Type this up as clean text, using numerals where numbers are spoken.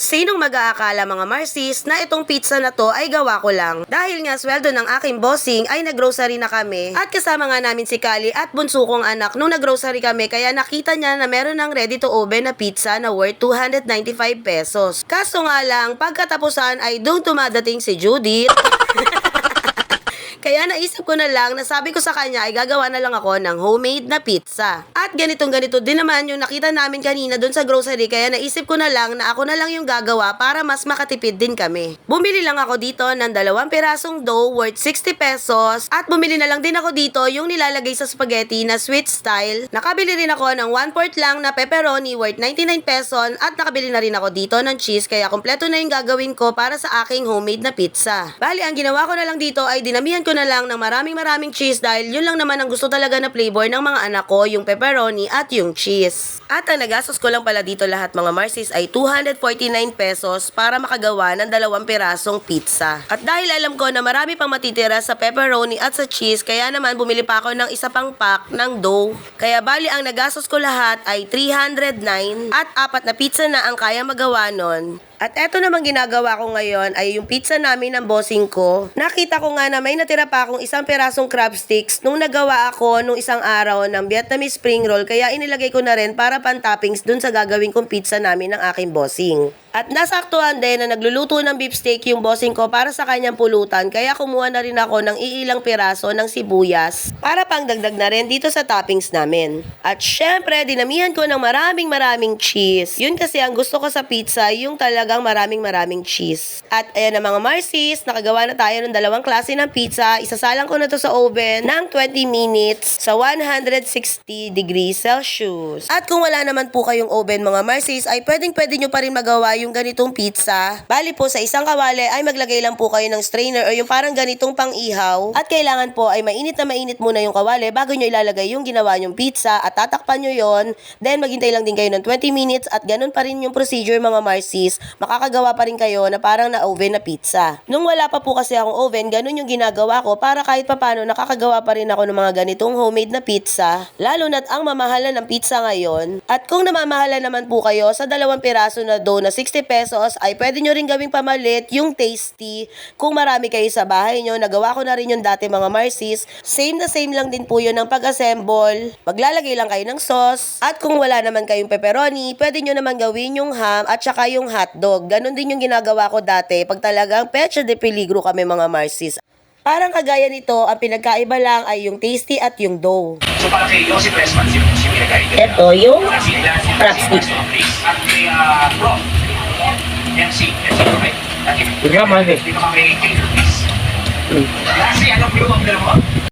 Sinong mag-aakala mga Marcis na itong pizza na to ay gawa ko lang? Dahil nga sweldo ng aking bossing ay naggrocery na kami at kasama nga namin si Kali at bunso kong anak nung naggrocery kami kaya nakita niya na meron ng ready to oven na pizza na worth 295 pesos. Kaso nga lang pagkatapusan ay doon dumadating si Judith. Kaya naisip ko na lang na sabi ko sa kanya ay gagawa na lang ako ng homemade na pizza. At ganito din naman yung nakita namin kanina dun sa grocery kaya naisip ko na lang na ako na lang yung gagawa para mas makatipid din kami. Bumili lang ako dito ng 2 pirasong dough worth 60 pesos at bumili na lang din ako dito yung nilalagay sa spaghetti na sweet style. Nakabili rin ako ng 1/4 lang na pepperoni worth 99 pesos at nakabili na rin ako dito ng cheese kaya kompleto na yung gagawin ko para sa aking homemade na pizza. Bali, ang ginawa ko na lang dito ay dinamihan ko na lang ng maraming cheese dahil yun lang naman ang gusto talaga na flavor ng mga anak ko, yung pepperoni at yung cheese. At ang nagastos ko lang pala dito lahat mga Marcis ay 249 pesos para makagawa ng 2 pirasong pizza. At dahil alam ko na marami pang matitira sa pepperoni at sa cheese, kaya naman bumili pa ako ng isa pang pack ng dough. Kaya bali ang nagastos ko lahat ay 309 at 4 na pizza na ang kaya magawa nun. At eto naman ginagawa ko ngayon ay yung pizza namin ng bossing ko. Nakita ko nga na may natira pa akong 1 pirasong crab sticks nung nagawa ako nung isang araw ng Vietnamese spring roll kaya inilagay ko na rin para pan-toppings dun sa gagawin kong pizza namin ng aking bossing. At nasaktuhan din na nagluluto ng beef steak yung bossing ko para sa kanyang pulutan kaya kumuha na rin ako ng iilang piraso ng sibuyas para pangdagdag na rin dito sa toppings namin. At syempre dinamihan ko ng maraming cheese. Yun kasi ang gusto ko sa pizza yung talagang maraming cheese. At ayan na mga Marcis, nakagawa na tayo ng 2 klase ng pizza. Isasalang ko na to sa oven ng 20 minutes sa 160 degrees Celsius. At kung wala naman po kayong oven mga Marcis ay pwede nyo pa rin magawa yung ganitong pizza. Bali po sa isang kawali ay maglagay lang po kayo ng strainer o yung parang ganitong pang-ihaw. At kailangan po ay mainit muna yung kawali bago nyo ilalagay yung ginawa nyong pizza at tatakpan nyo yon. Then maghintay lang din kayo ng 20 minutes at ganun pa rin yung procedure mga Marcis. Makakagawa pa rin kayo na parang na-oven na pizza. Nung wala pa po kasi akong oven, ganun yung ginagawa ko para kahit papano nakakagawa pa rin ako ng mga ganitong homemade na pizza. Lalo na't ang mamahalan ng pizza ngayon. At kung namamahalan naman po kayo sa 2 piraso na dough na 60 pesos ay pwede nyo rin gawing pamalit yung tasty. Kung marami kayo sa bahay nyo, nagawa ko na rin yung dati mga Marcis. Same na same lang din po yun ng pag-assemble. Maglalagay lang kayo ng sauce. At kung wala naman kayong pepperoni, pwede nyo naman gawin yung ham at saka yung hotdog. Ganon din yung ginagawa ko dati pag talagang pecha de peligro kami mga Marcis. Parang kagaya nito, ang pinagkaiba lang ay yung tasty at yung dough. So para kay Joseph Resman, si pinagkaiba. Ito yung crab stick. At kay Prof. MC, right? Ikaw, Mande. Dito kami kay Luis. Kasi anong clue ang dalawa?